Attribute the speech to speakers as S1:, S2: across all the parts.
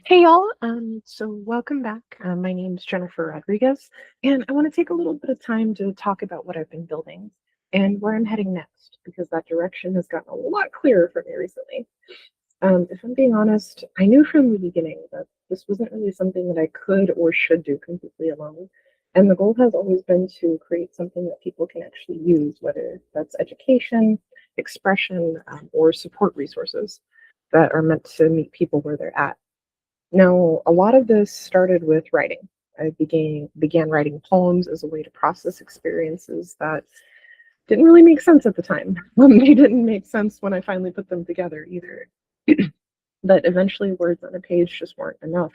S1: Hey y'all, so welcome back. My name's Jennifer Rodriguez, and I want to take a little bit of time to talk about what I've been building and where I'm heading next, because that direction has gotten a lot clearer for me recently. If I'm being honest, I knew from the beginning that this wasn't really something that I could or should do completely alone. And the goal has always been to create something that people can actually use, whether that's education, expression, or support resources that are meant to meet people where they're at. Now, a lot of this started with writing. I began writing poems as a way to process experiences that didn't really make sense at the time. They didn't make sense when I finally put them together either. But eventually, words on a page just weren't enough.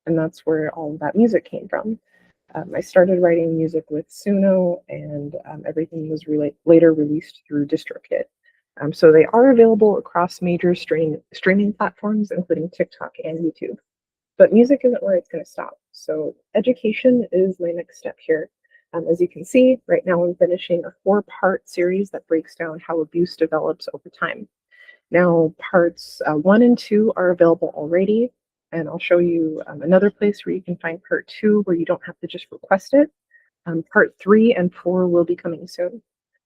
S1: And that's where all of that music came from. I started writing music with Suno, and everything was later released through DistroKid. So they are available across major streaming platforms, including TikTok and YouTube. But music isn't where it's going to stop. So education is my next step here. As you can see, right now I'm finishing a 4-part series that breaks down how abuse develops over time. Now, parts 1 and 2 are available already, and I'll show you another place where you can find part 2 where you don't have to just request it. Part 3 and 4 will be coming soon.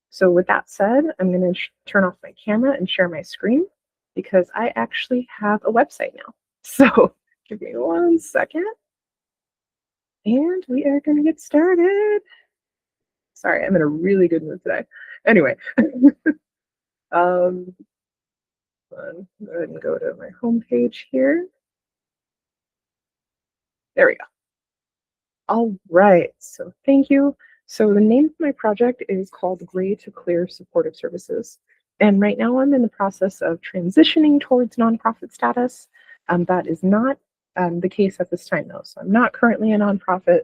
S1: So with that said, I'm going to turn off my camera and share my screen because I actually have a website now. So give me 1 second and we are going to get started. Sorry, I'm in a really good mood today. Anyway, go ahead and go to my homepage here. There we go. All right, so thank you. So the name of my project is called Gray to Clear Supportive Services. And right now I'm in the process of transitioning towards nonprofit status. That is not the case at this time though. So I'm not currently a nonprofit,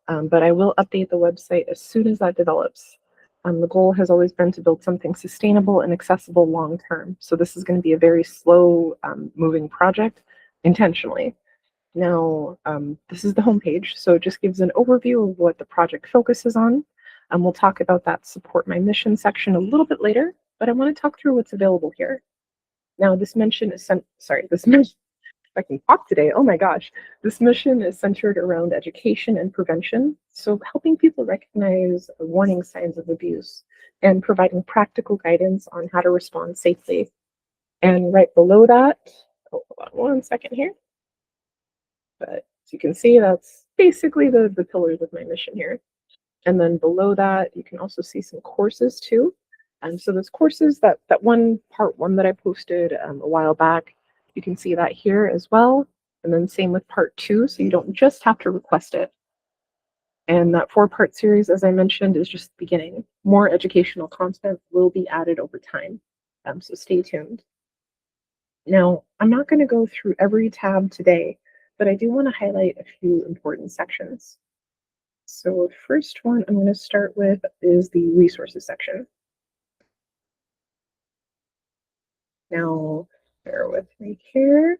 S1: but I will update the website as soon as that develops. The goal has always been to build something sustainable and accessible long term. So this is going to be a very slow moving project intentionally. Now, this is the homepage, so it just gives an overview of what the project focuses on. We'll talk about that support my mission section a little bit later, but I want to talk through what's available here. Now, this mission is this mission, I can talk today. Oh my gosh. This mission is centered around education and prevention, so helping people recognize warning signs of abuse and providing practical guidance on how to respond safely. And right below that, oh, hold on 1 second here. But as you can see, that's basically the pillars of my mission here. And then below that, you can also see some courses too. And so those courses, that one part 1 that I posted a while back, you can see that here as well. And then same with part 2, so you don't just have to request it. And that 4-part series, as I mentioned, is just the beginning. More educational content will be added over time. So stay tuned. Now, I'm not going to go through every tab today, but I do want to highlight a few important sections. So the first one I'm going to start with is the resources section. Now, bear with me here.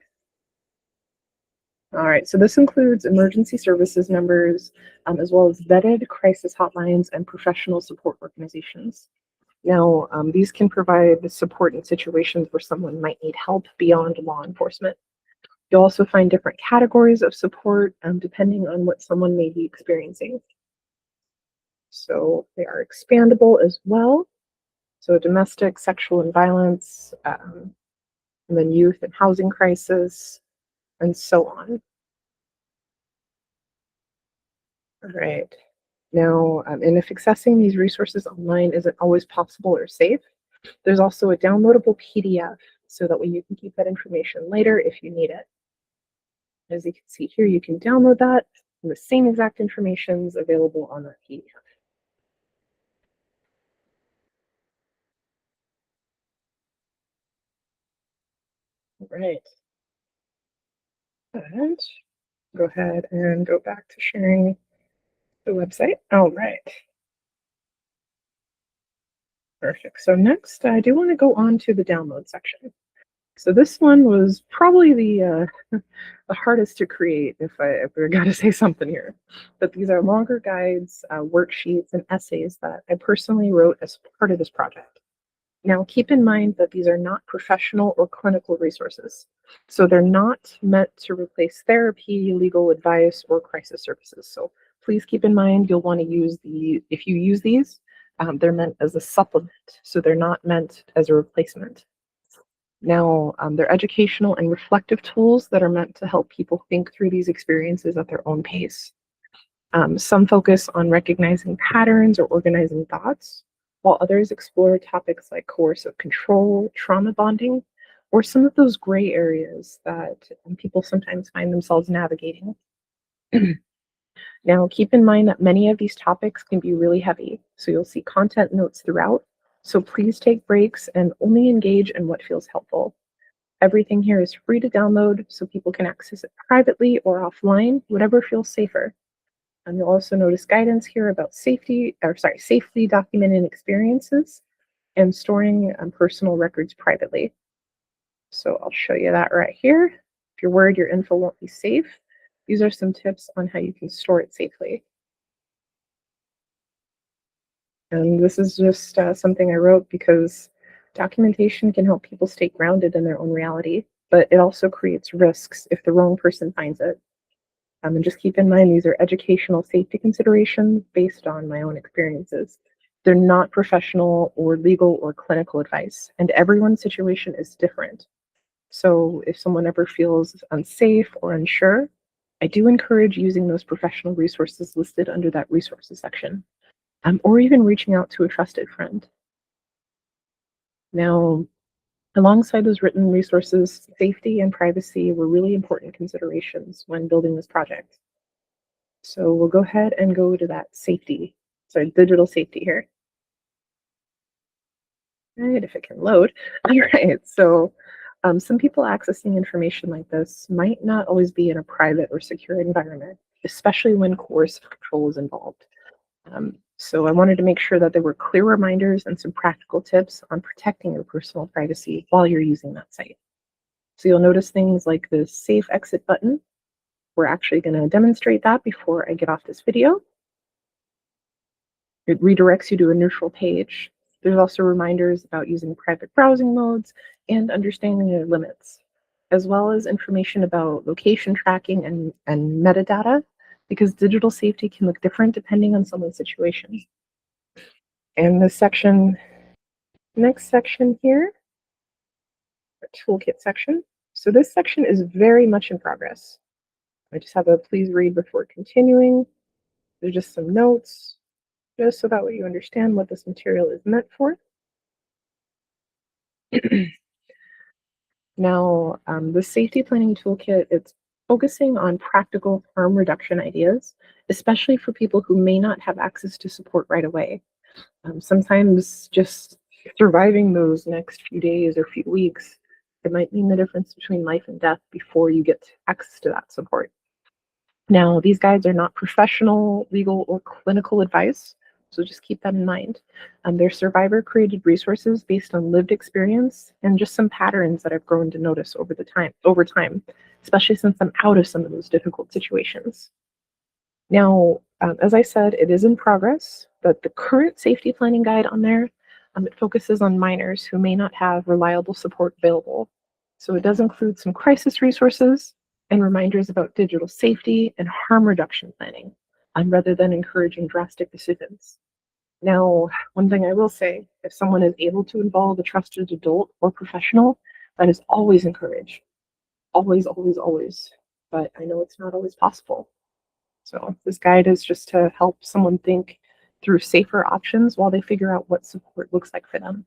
S1: All right, so this includes emergency services numbers, as well as vetted crisis hotlines and professional support organizations. Now, these can provide support in situations where someone might need help beyond law enforcement. You'll also find different categories of support depending on what someone may be experiencing. So they are expandable as well. So domestic, sexual, and violence, and then youth and housing crisis, and so on. All right. Now, and if accessing these resources online isn't always possible or safe, there's also a downloadable PDF so that way you can keep that information later if you need it. As you can see here, you can download that, and the same exact information is available on that PDF. All right. And go ahead and go back to sharing the website. All right. Perfect. So next, I do want to go on to the download section. So this one was probably the hardest to create, if I got to say something here. But these are longer guides, worksheets, and essays that I personally wrote as part of this project. Now, keep in mind that these are not professional or clinical resources. So they're not meant to replace therapy, legal advice, or crisis services. So please keep in mind you'll want to use if you use these, they're meant as a supplement. So they're not meant as a replacement. Now, they're educational and reflective tools that are meant to help people think through these experiences at their own pace. Some focus on recognizing patterns or organizing thoughts, while others explore topics like coercive control, trauma bonding, or some of those gray areas that people sometimes find themselves navigating. Now, keep in mind that many of these topics can be really heavy, so you'll see content notes throughout. So please take breaks and only engage in what feels helpful. Everything here is free to download, so people can access it privately or offline, whatever feels safer. And you'll also notice guidance here about safely documenting experiences and storing personal records privately. So I'll show you that right here. If you're worried your info won't be safe, these are some tips on how you can store it safely. And this is just something I wrote because documentation can help people stay grounded in their own reality, but it also creates risks if the wrong person finds it. And just keep in mind, these are educational safety considerations based on my own experiences. They're not professional or legal or clinical advice, and everyone's situation is different. So if someone ever feels unsafe or unsure, I do encourage using those professional resources listed under that resources section, or even reaching out to a trusted friend. Now, alongside those written resources, safety and privacy were really important considerations when building this project. So we'll go ahead and go to that digital safety here. Right, if it can load. All right, so some people accessing information like this might not always be in a private or secure environment, especially when coercive control is involved. So I wanted to make sure that there were clear reminders and some practical tips on protecting your personal privacy while you're using that site. So you'll notice things like the safe exit button. We're actually going to demonstrate that before I get off this video. It redirects you to a neutral page. There's also reminders about using private browsing modes and understanding your limits, as well as information about location tracking and metadata, because digital safety can look different depending on someone's situation. And next section here, our toolkit section. So this section is very much in progress. I just have a please read before continuing. There's just some notes, just so that way you understand what this material is meant for. Now, the safety planning toolkit, it's focusing on practical harm reduction ideas, especially for people who may not have access to support right away. Sometimes just surviving those next few days or few weeks, it might mean the difference between life and death before you get access to that support. Now, these guides are not professional, legal, or clinical advice, so just keep that in mind. They're survivor-created resources based on lived experience and just some patterns that I've grown to notice over time, especially since I'm out of some of those difficult situations. Now, as I said, it is in progress, but the current safety planning guide on there, it focuses on minors who may not have reliable support available. So it does include some crisis resources and reminders about digital safety and harm reduction planning, rather than encouraging drastic decisions. Now, one thing I will say, if someone is able to involve a trusted adult or professional, that is always encouraged. Always, always, always. But I know it's not always possible. So this guide is just to help someone think through safer options while they figure out what support looks like for them.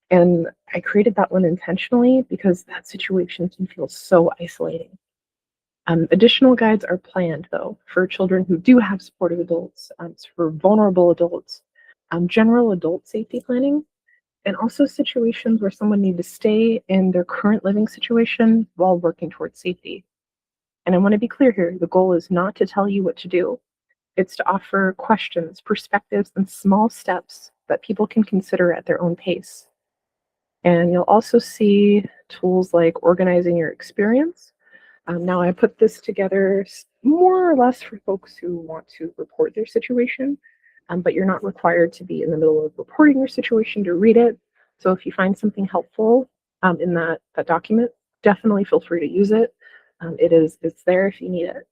S1: And I created that one intentionally because that situation can feel so isolating. Additional guides are planned, though, for children who do have supportive adults, for vulnerable adults, general adult safety planning, and also situations where someone needs to stay in their current living situation while working towards safety. And I want to be clear here, the goal is not to tell you what to do. It's to offer questions, perspectives, and small steps that people can consider at their own pace. And you'll also see tools like organizing your experience. Now, I put this together more or less for folks who want to report their situation, but you're not required to be in the middle of reporting your situation to read it. So if you find something helpful in that document, definitely feel free to use it. It's there if you need it.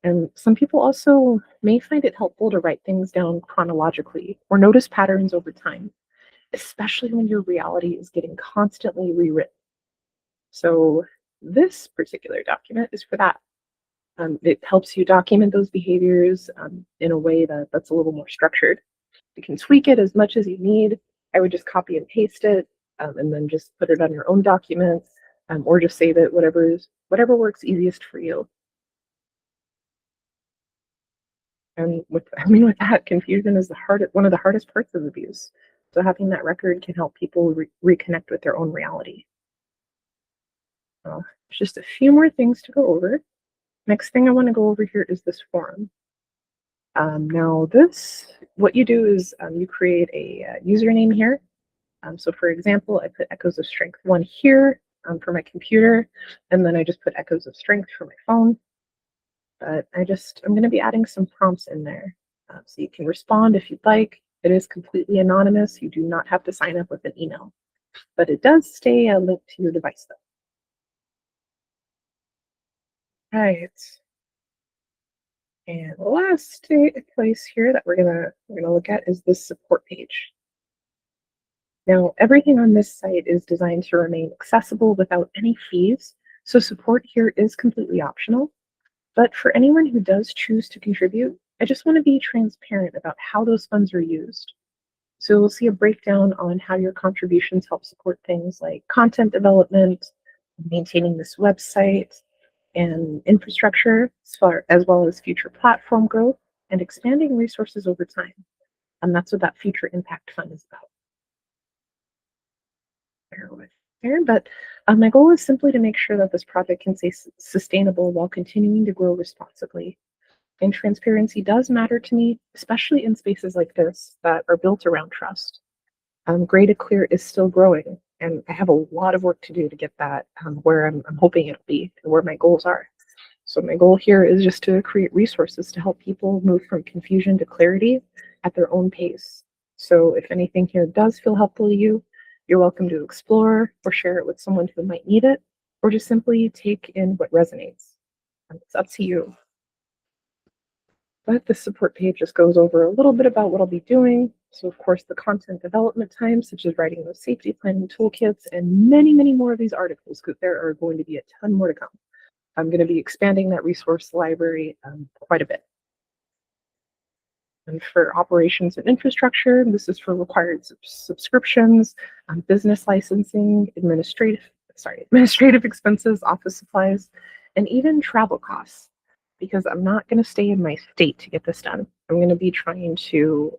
S1: And some people also may find it helpful to write things down chronologically or notice patterns over time, especially when your reality is getting constantly rewritten. So this particular document is for that. It helps you document those behaviors in a way that's a little more structured. You can tweak it as much as you need. I would just copy and paste it, and then just put it on your own document, or just save it, whatever works easiest for you. And with I mean, with that, confusion is one of the hardest parts of abuse. So having that record can help people reconnect with their own reality. There's just a few more things to go over. Next thing I want to go over here is this form. Now, what you do is you create a username here. So, for example, I put Echoes of Strength 1 here for my computer, and then I just put Echoes of Strength for my phone. But I'm going to be adding some prompts in there. So you can respond if you'd like. It is completely anonymous. You do not have to sign up with an email, but it does stay linked to your device, though. Right. And the last place here that we're gonna look at is this support page. Now, everything on this site is designed to remain accessible without any fees, so support here is completely optional. But for anyone who does choose to contribute, I just want to be transparent about how those funds are used. So we'll see a breakdown on how your contributions help support things like content development, maintaining this website, and infrastructure, as well as future platform growth and expanding resources over time. And that's what that future impact fund is about. Bear with there, but my goal is simply to make sure that this project can stay sustainable while continuing to grow responsibly. And transparency does matter to me, especially in spaces like this that are built around trust. Gray to Clear is still growing, and I have a lot of work to do to get that where I'm hoping it'll be and where my goals are. So my goal here is just to create resources to help people move from confusion to clarity at their own pace. So if anything here does feel helpful to you, you're welcome to explore or share it with someone who might need it, or just simply take in what resonates. It's up to you. But the support page just goes over a little bit about what I'll be doing. So of course, the content development time, such as writing those safety planning toolkits and many, many more of these articles, because there are going to be a ton more to come. I'm going to be expanding that resource library quite a bit. And for operations and infrastructure, this is for required subscriptions, business licensing, administrative expenses, office supplies, and even travel costs. Because I'm not going to stay in my state to get this done. I'm going to be trying to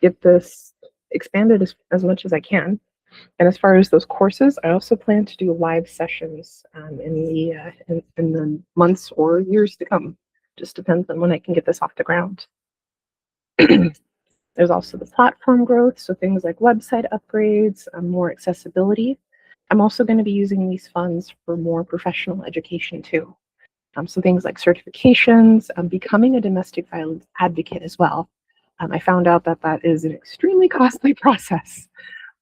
S1: get this expanded as much as I can. And as far as those courses, I also plan to do live sessions in the months or years to come. Just depends on when I can get this off the ground. There's also the platform growth, so things like website upgrades, more accessibility. I'm also going to be using these funds for more professional education too. So things like certifications, becoming a domestic violence advocate as well. I found out that that is an extremely costly process,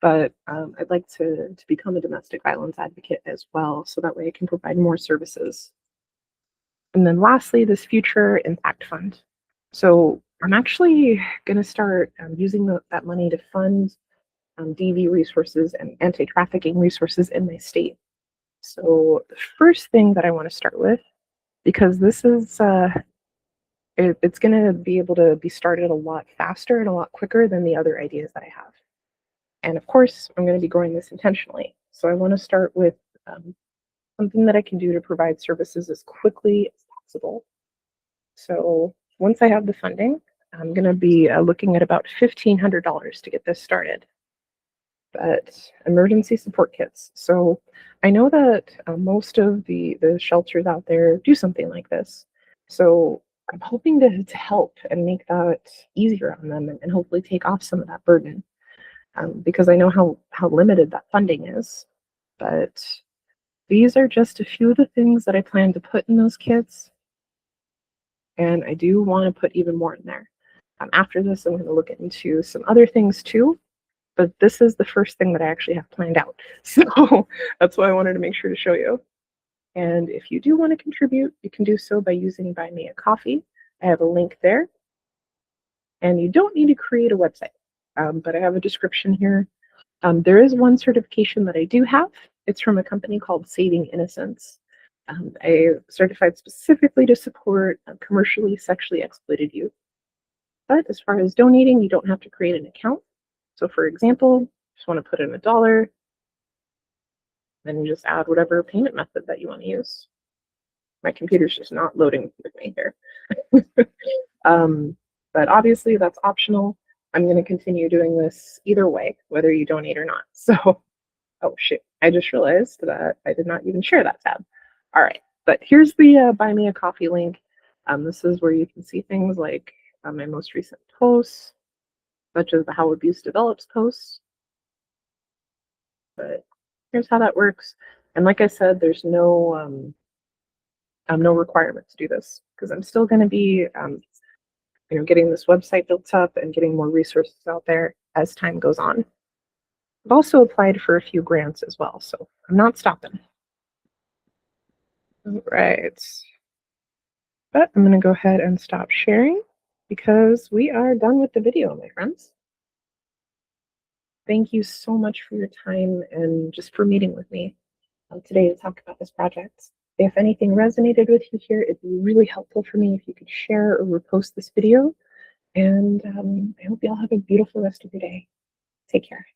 S1: but I'd like to become a domestic violence advocate as well, so that way I can provide more services. And then lastly, this future impact fund. So I'm actually going to start using that money to fund DV resources and anti-trafficking resources in my state. So the first thing that I want to start with, because this is it's going to be able to be started a lot faster and a lot quicker than the other ideas that I have. And of course, I'm going to be growing this intentionally. So I want to start with something that I can do to provide services as quickly as possible. So once I have the funding, I'm going to be looking at about $1,500 to get this started. But emergency support kits. So I know that most of the shelters out there do something like this. So I'm hoping to help and make that easier on them and hopefully take off some of that burden, because I know how limited that funding is. But these are just a few of the things that I plan to put in those kits, and I do want to put even more in there. After this, I'm going to look into some other things too. but this is the first thing that I actually have planned out. So that's why I wanted to make sure to show you. And if you do want to contribute, you can do so by using Buy Me a Coffee. I have a link there, and you don't need to create a website, but I have a description here. There is one certification that I do have. It's from a company called Saving Innocence. I certified specifically to support commercially sexually exploited youth. But as far as donating, you don't have to create an account. So for example, just want to put in $1, then you just add whatever payment method that you want to use. My computer's just not loading with me here. But obviously that's optional. I'm going to continue doing this either way, whether you donate or not. So, oh shoot, I just realized that I did not even share that tab. All right, but here's the Buy Me a Coffee link. This is where you can see things like my most recent posts, such as the How Abuse Develops posts. But here's how that works. And like I said, there's no requirement to do this because I'm still going to be getting this website built up and getting more resources out there as time goes on. I've also applied for a few grants as well, so I'm not stopping. All right. But I'm going to go ahead and stop sharing because we are done with the video, my friends. Thank you so much for your time and just for meeting with me today to talk about this project. If anything resonated with you here, it'd be really helpful for me if you could share or repost this video. And I hope you all have a beautiful rest of your day. Take care.